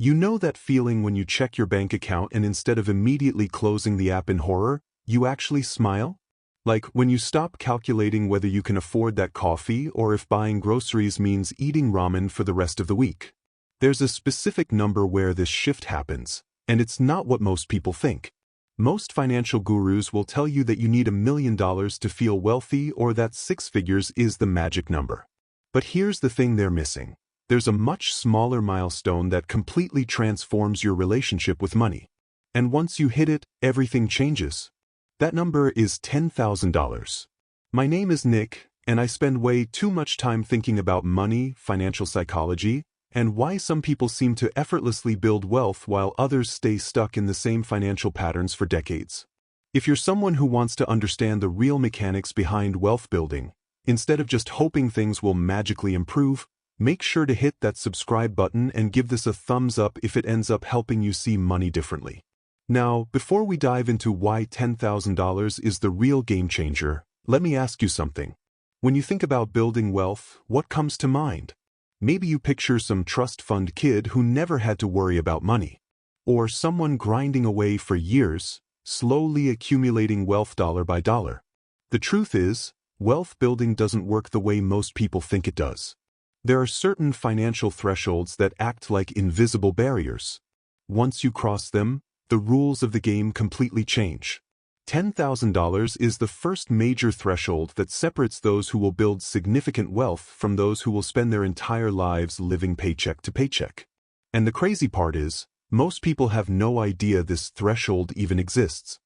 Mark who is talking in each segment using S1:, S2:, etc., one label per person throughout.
S1: You know that feeling when you check your bank account and instead of immediately closing the app in horror, you actually smile? Like when you stop calculating whether you can afford that coffee or if buying groceries means eating ramen for the rest of the week. There's a specific number where this shift happens, and it's not what most people think. Most financial gurus will tell you that you need $1 million to feel wealthy or that 6 figures is the magic number. But here's the thing they're missing. There's a much smaller milestone that completely transforms your relationship with money. And once you hit it, everything changes. That number is $10,000. My name is Nick, and I spend way too much time thinking about money, financial psychology, and why some people seem to effortlessly build wealth while others stay stuck in the same financial patterns for decades. If you're someone who wants to understand the real mechanics behind wealth building, instead of just hoping things will magically improve, make sure to hit that subscribe button and give this a thumbs up if it ends up helping you see money differently. Now, before we dive into why $10,000 is the real game changer, let me ask you something. When you think about building wealth, what comes to mind? Maybe you picture some trust fund kid who never had to worry about money. Or someone grinding away for years, slowly accumulating wealth dollar by dollar. The truth is, wealth building doesn't work the way most people think it does. There are certain financial thresholds that act like invisible barriers. Once you cross them, the rules of the game completely change. $10,000 is the first major threshold that separates those who will build significant wealth from those who will spend their entire lives living paycheck to paycheck. And the crazy part is, most people have no idea this threshold even exists.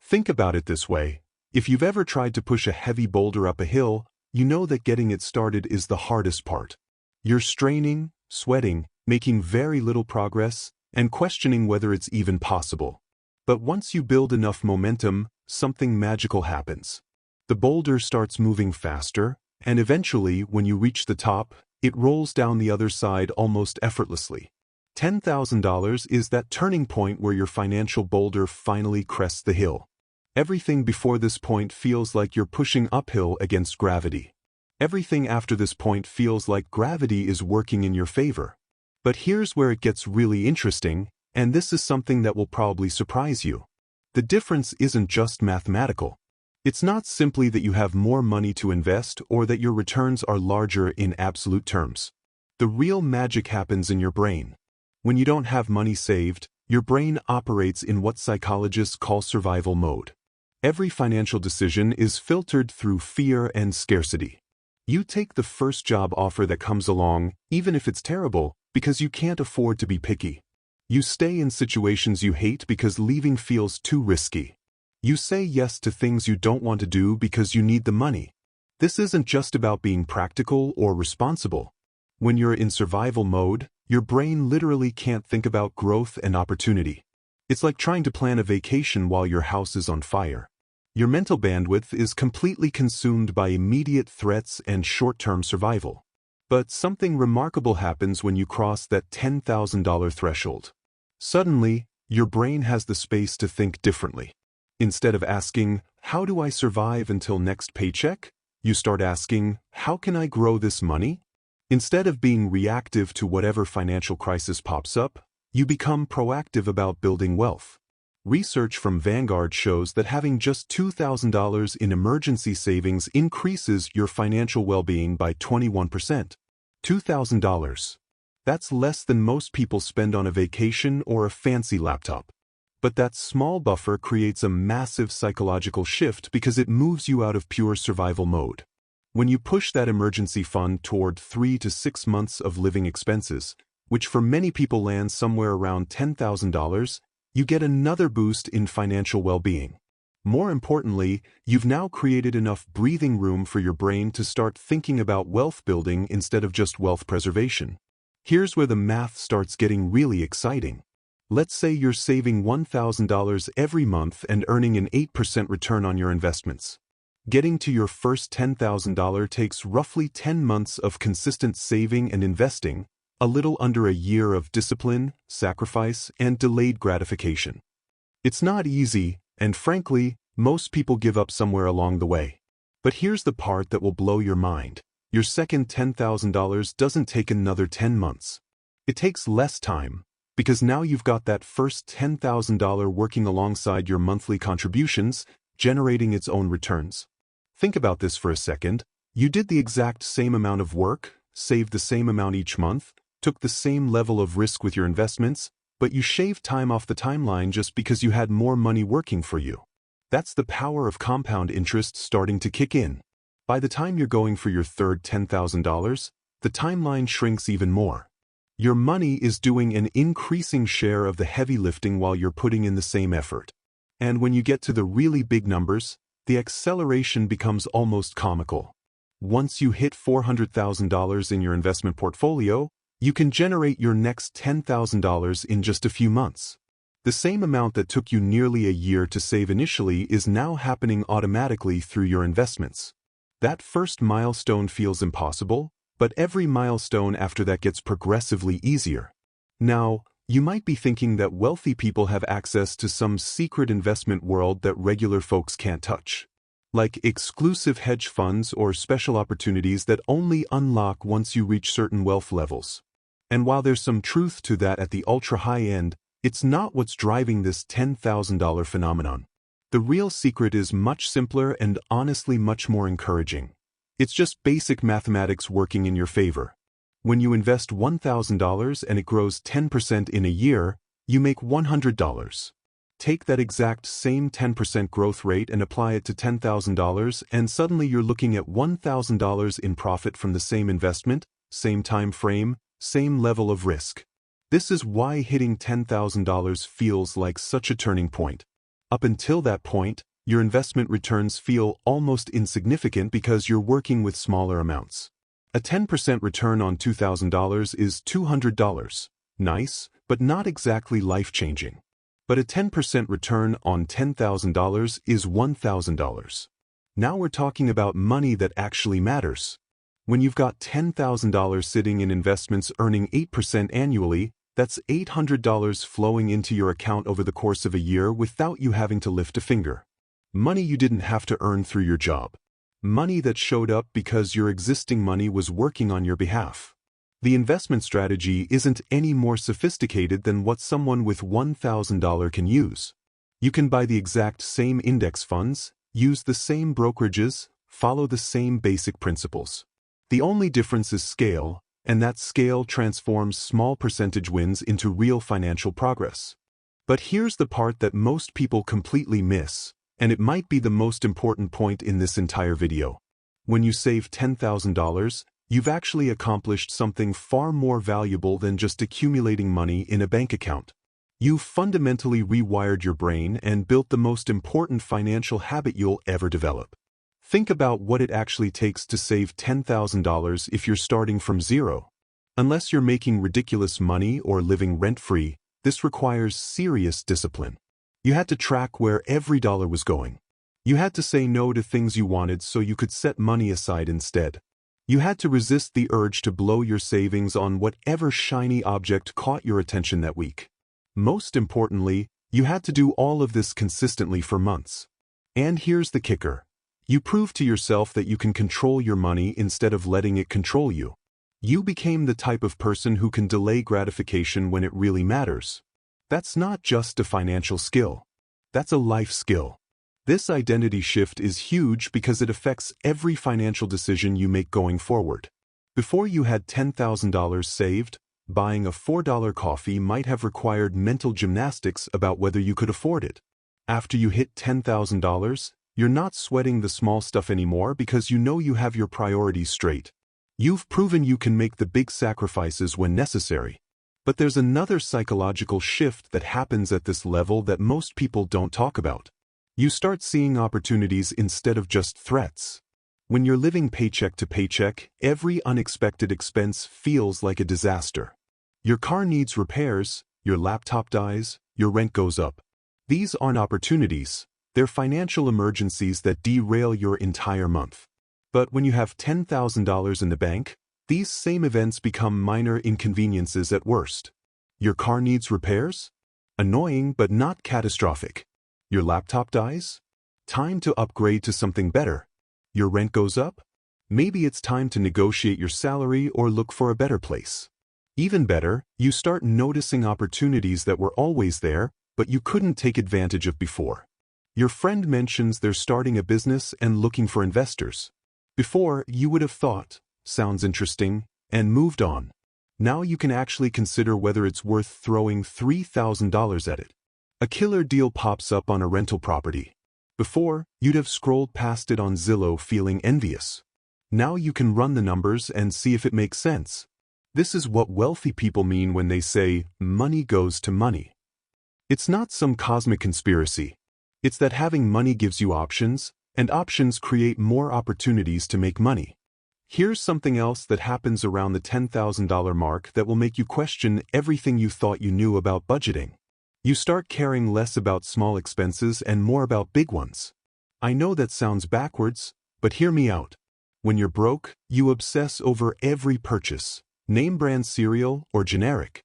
S1: Think about it this way. If you've ever tried to push a heavy boulder up a hill, you know that getting it started is the hardest part. You're straining, sweating, making very little progress, and questioning whether it's even possible. But once you build enough momentum, something magical happens. The boulder starts moving faster, and eventually, when you reach the top, it rolls down the other side almost effortlessly. $10,000 is that turning point where your financial boulder finally crests the hill. Everything before this point feels like you're pushing uphill against gravity. Everything after this point feels like gravity is working in your favor. But here's where it gets really interesting, and this is something that will probably surprise you. The difference isn't just mathematical. It's not simply that you have more money to invest or that your returns are larger in absolute terms. The real magic happens in your brain. When you don't have money saved, your brain operates in what psychologists call survival mode. Every financial decision is filtered through fear and scarcity. You take the first job offer that comes along, even if it's terrible, because you can't afford to be picky. You stay in situations you hate because leaving feels too risky. You say yes to things you don't want to do because you need the money. This isn't just about being practical or responsible. When you're in survival mode, your brain literally can't think about growth and opportunity. It's like trying to plan a vacation while your house is on fire. Your mental bandwidth is completely consumed by immediate threats and short-term survival. But something remarkable happens when you cross that $10,000 threshold. Suddenly, your brain has the space to think differently. Instead of asking, "How do I survive until next paycheck?" you start asking, "How can I grow this money?" Instead of being reactive to whatever financial crisis pops up, you become proactive about building wealth. Research from Vanguard shows that having just $2,000 in emergency savings increases your financial well-being by 21%. $2,000. That's less than most people spend on a vacation or a fancy laptop. But that small buffer creates a massive psychological shift because it moves you out of pure survival mode. When you push that emergency fund toward 3 to 6 months of living expenses, which for many people lands somewhere around $10,000, you get another boost in financial well-being. More importantly, you've now created enough breathing room for your brain to start thinking about wealth building instead of just wealth preservation. Here's where the math starts getting really exciting. Let's say you're saving $1,000 every month and earning an 8% return on your investments. Getting to your first $10,000 takes roughly 10 months of consistent saving and investing, a little under a year of discipline, sacrifice, and delayed gratification. It's not easy, and frankly, most people give up somewhere along the way. But here's the part that will blow your mind. Your second $10,000 doesn't take another 10 months. It takes less time, Because now you've got that first $10,000 working alongside your monthly contributions, generating its own returns. Think about this for a second. You did the exact same amount of work, saved the same amount each month, took the same level of risk with your investments, but you shaved time off the timeline just because you had more money working for you. That's the power of compound interest starting to kick in. By the time you're going for your third $10,000, the timeline shrinks even more. Your money is doing an increasing share of the heavy lifting while you're putting in the same effort. And when you get to the really big numbers, the acceleration becomes almost comical. Once you hit $400,000 in your investment portfolio, you can generate your next $10,000 in just a few months. The same amount that took you nearly a year to save initially is now happening automatically through your investments. That first milestone feels impossible, but every milestone after that gets progressively easier. Now, you might be thinking that wealthy people have access to some secret investment world that regular folks can't touch, like exclusive hedge funds or special opportunities that only unlock once you reach certain wealth levels. And while there's some truth to that at the ultra-high end, it's not what's driving this $10,000 phenomenon. The real secret is much simpler and honestly much more encouraging. It's just basic mathematics working in your favor. When you invest $1,000 and it grows 10% in a year, you make $100. Take that exact same 10% growth rate and apply it to $10,000 and suddenly you're looking at $1,000 in profit from the same investment, same time frame, same level of risk. This is why hitting $10,000 feels like such a turning point. Up until that point, your investment returns feel almost insignificant because you're working with smaller amounts. A 10% return on $2,000 is $200. Nice, but not exactly life-changing. But a 10% return on $10,000 is $1,000. Now we're talking about money that actually matters. When you've got $10,000 sitting in investments earning 8% annually, that's $800 flowing into your account over the course of a year without you having to lift a finger. Money you didn't have to earn through your job. Money that showed up because your existing money was working on your behalf. The investment strategy isn't any more sophisticated than what someone with $1,000 can use. You can buy the exact same index funds, use the same brokerages, follow the same basic principles. The only difference is scale, and that scale transforms small percentage wins into real financial progress. But here's the part that most people completely miss, and it might be the most important point in this entire video. When you save $10,000, you've actually accomplished something far more valuable than just accumulating money in a bank account. You've fundamentally rewired your brain and built the most important financial habit you'll ever develop. Think about what it actually takes to save $10,000 if you're starting from zero. Unless you're making ridiculous money or living rent-free, this requires serious discipline. You had to track where every dollar was going. You had to say no to things you wanted so you could set money aside instead. You had to resist the urge to blow your savings on whatever shiny object caught your attention that week. Most importantly, you had to do all of this consistently for months. And here's the kicker. You proved to yourself that you can control your money instead of letting it control you. You became the type of person who can delay gratification when it really matters. That's not just a financial skill. That's a life skill. This identity shift is huge because it affects every financial decision you make going forward. Before you had $10,000 saved, buying a $4 coffee might have required mental gymnastics about whether you could afford it. After you hit $10,000, you're not sweating the small stuff anymore because you know you have your priorities straight. You've proven you can make the big sacrifices when necessary. But there's another psychological shift that happens at this level that most people don't talk about. You start seeing opportunities instead of just threats. When you're living paycheck to paycheck, every unexpected expense feels like a disaster. Your car needs repairs, your laptop dies, your rent goes up. These aren't opportunities, they're financial emergencies that derail your entire month. But when you have $10,000 in the bank, these same events become minor inconveniences at worst. Your car needs repairs? Annoying but not catastrophic. Your laptop dies? Time to upgrade to something better. Your rent goes up? Maybe it's time to negotiate your salary or look for a better place. Even better, you start noticing opportunities that were always there, but you couldn't take advantage of before. Your friend mentions they're starting a business and looking for investors. Before, you would have thought, sounds interesting, and moved on. Now you can actually consider whether it's worth throwing $3,000 at it. A killer deal pops up on a rental property. Before, you'd have scrolled past it on Zillow feeling envious. Now you can run the numbers and see if it makes sense. This is what wealthy people mean when they say, money goes to money. It's not some cosmic conspiracy. It's that having money gives you options, and options create more opportunities to make money. Here's something else that happens around the $10,000 mark that will make you question everything you thought you knew about budgeting. You start caring less about small expenses and more about big ones. I know that sounds backwards, but hear me out. When you're broke, you obsess over every purchase, name brand cereal or generic,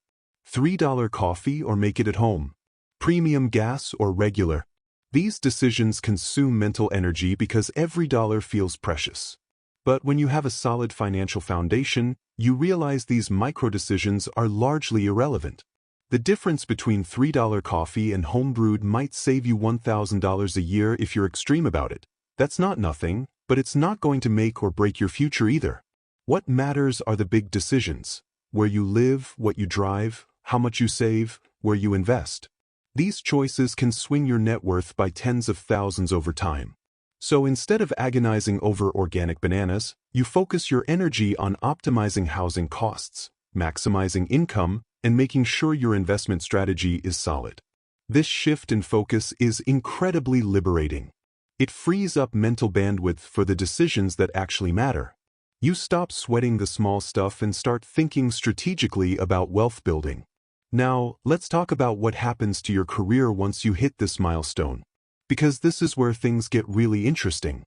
S1: $3 coffee or make it at home, premium gas or regular. These decisions consume mental energy because every dollar feels precious. But when you have a solid financial foundation, you realize these micro-decisions are largely irrelevant. The difference between $3 coffee and home-brewed might save you $1,000 a year if you're extreme about it. That's not nothing, but it's not going to make or break your future either. What matters are the big decisions: where you live, what you drive, how much you save, where you invest. These choices can swing your net worth by tens of thousands over time. So instead of agonizing over organic bananas, you focus your energy on optimizing housing costs, maximizing income, and making sure your investment strategy is solid. This shift in focus is incredibly liberating. It frees up mental bandwidth for the decisions that actually matter. You stop sweating the small stuff and start thinking strategically about wealth building. Now, let's talk about what happens to your career once you hit this milestone. Because this is where things get really interesting.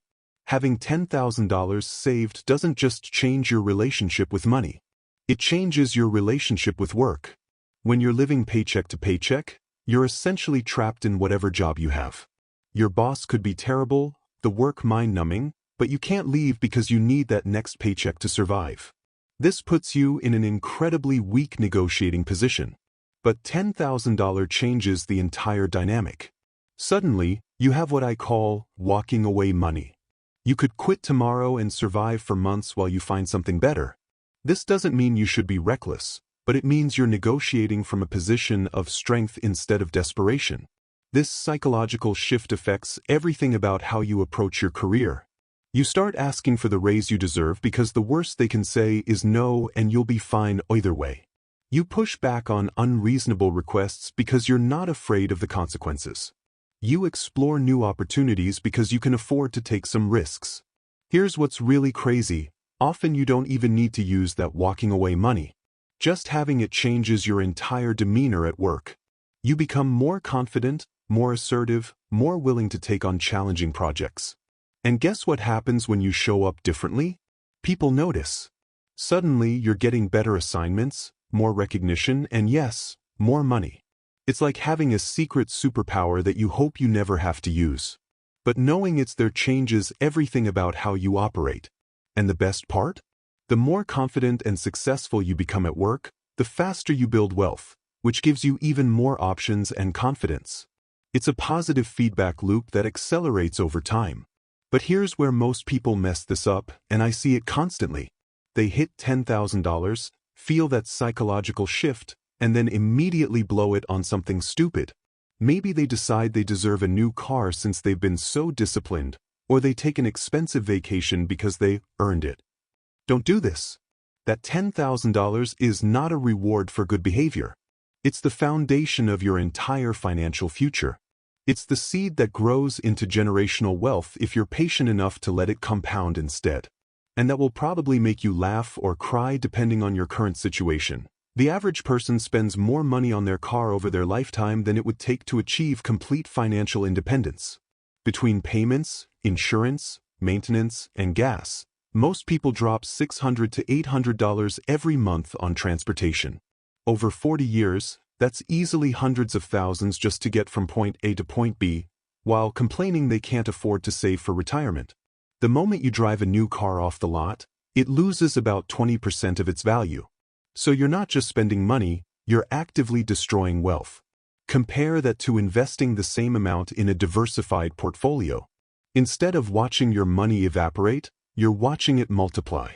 S1: Having $10,000 saved doesn't just change your relationship with money. It changes your relationship with work. When you're living paycheck to paycheck, you're essentially trapped in whatever job you have. Your boss could be terrible, the work mind-numbing, but you can't leave because you need that next paycheck to survive. This puts you in an incredibly weak negotiating position. But $10,000 changes the entire dynamic. Suddenly, you have what I call walking away money. You could quit tomorrow and survive for months while you find something better. This doesn't mean you should be reckless, but it means you're negotiating from a position of strength instead of desperation. This psychological shift affects everything about how you approach your career. You start asking for the raise you deserve because the worst they can say is no and you'll be fine either way. You push back on unreasonable requests because you're not afraid of the consequences. You explore new opportunities because you can afford to take some risks. Here's what's really crazy. Often you don't even need to use that walking away money. Just having it changes your entire demeanor at work. You become more confident, more assertive, more willing to take on challenging projects. And guess what happens when you show up differently? People notice. Suddenly you're getting better assignments, more recognition, and yes, more money. It's like having a secret superpower that you hope you never have to use. But knowing it's there changes everything about how you operate. And the best part? The more confident and successful you become at work, the faster you build wealth, which gives you even more options and confidence. It's a positive feedback loop that accelerates over time. But here's where most people mess this up, and I see it constantly. They hit $10,000, feel that psychological shift, and then immediately blow it on something stupid. Maybe they decide they deserve a new car since they've been so disciplined, or they take an expensive vacation because they earned it. Don't do this. That $10,000 is not a reward for good behavior. It's the foundation of your entire financial future. It's the seed that grows into generational wealth if you're patient enough to let it compound instead. And that will probably make you laugh or cry depending on your current situation. The average person spends more money on their car over their lifetime than it would take to achieve complete financial independence. Between payments, insurance, maintenance, and gas, most people drop $600 to $800 every month on transportation. Over 40 years, that's easily hundreds of thousands just to get from point A to point B, while complaining they can't afford to save for retirement. The moment you drive a new car off the lot, it loses about 20% of its value. So you're not just spending money, you're actively destroying wealth. Compare that to investing the same amount in a diversified portfolio. Instead of watching your money evaporate, you're watching it multiply.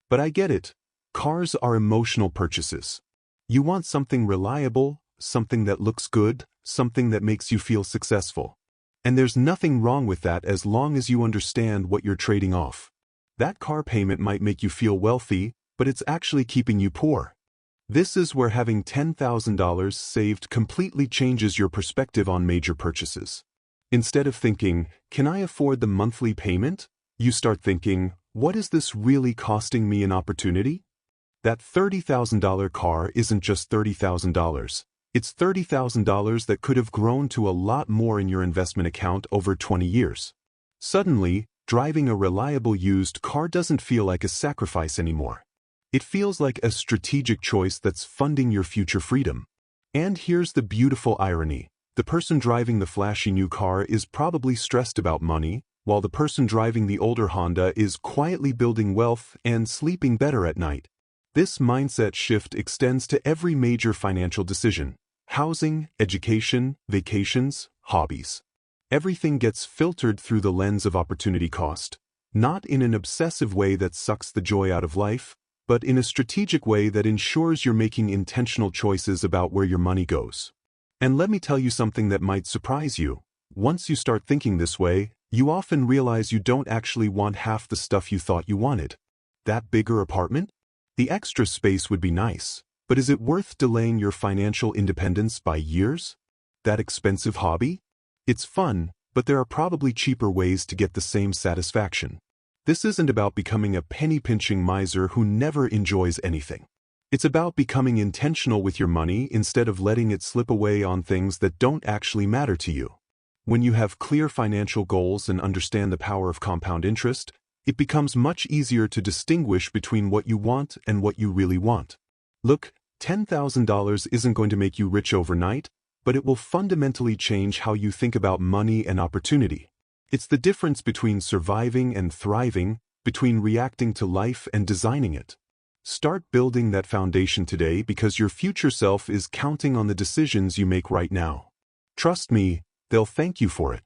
S1: But I get it. Cars are emotional purchases. You want something reliable, something that looks good, something that makes you feel successful. And there's nothing wrong with that as long as you understand what you're trading off. That car payment might make you feel wealthy, but it's actually keeping you poor. This is where having $10,000 saved completely changes your perspective on major purchases. Instead of thinking, can I afford the monthly payment? You start thinking, what is this really costing me an opportunity? That $30,000 car isn't just $30,000. It's $30,000 that could have grown to a lot more in your investment account over 20 years. Suddenly, driving a reliable used car doesn't feel like a sacrifice anymore. It feels like a strategic choice that's funding your future freedom. And here's the beautiful irony. The person driving the flashy new car is probably stressed about money, while the person driving the older Honda is quietly building wealth and sleeping better at night. This mindset shift extends to every major financial decision: housing, education, vacations, hobbies. Everything gets filtered through the lens of opportunity cost, not in an obsessive way that sucks the joy out of life, but in a strategic way that ensures you're making intentional choices about where your money goes. And let me tell you something that might surprise you. Once you start thinking this way, you often realize you don't actually want half the stuff you thought you wanted. That bigger apartment? The extra space would be nice, but is it worth delaying your financial independence by years? That expensive hobby? It's fun, but there are probably cheaper ways to get the same satisfaction. This isn't about becoming a penny-pinching miser who never enjoys anything. It's about becoming intentional with your money instead of letting it slip away on things that don't actually matter to you. When you have clear financial goals and understand the power of compound interest, it becomes much easier to distinguish between what you want and what you really want. Look, $10,000 isn't going to make you rich overnight, but it will fundamentally change how you think about money and opportunity. It's the difference between surviving and thriving, between reacting to life and designing it. Start building that foundation today because your future self is counting on the decisions you make right now. Trust me, they'll thank you for it.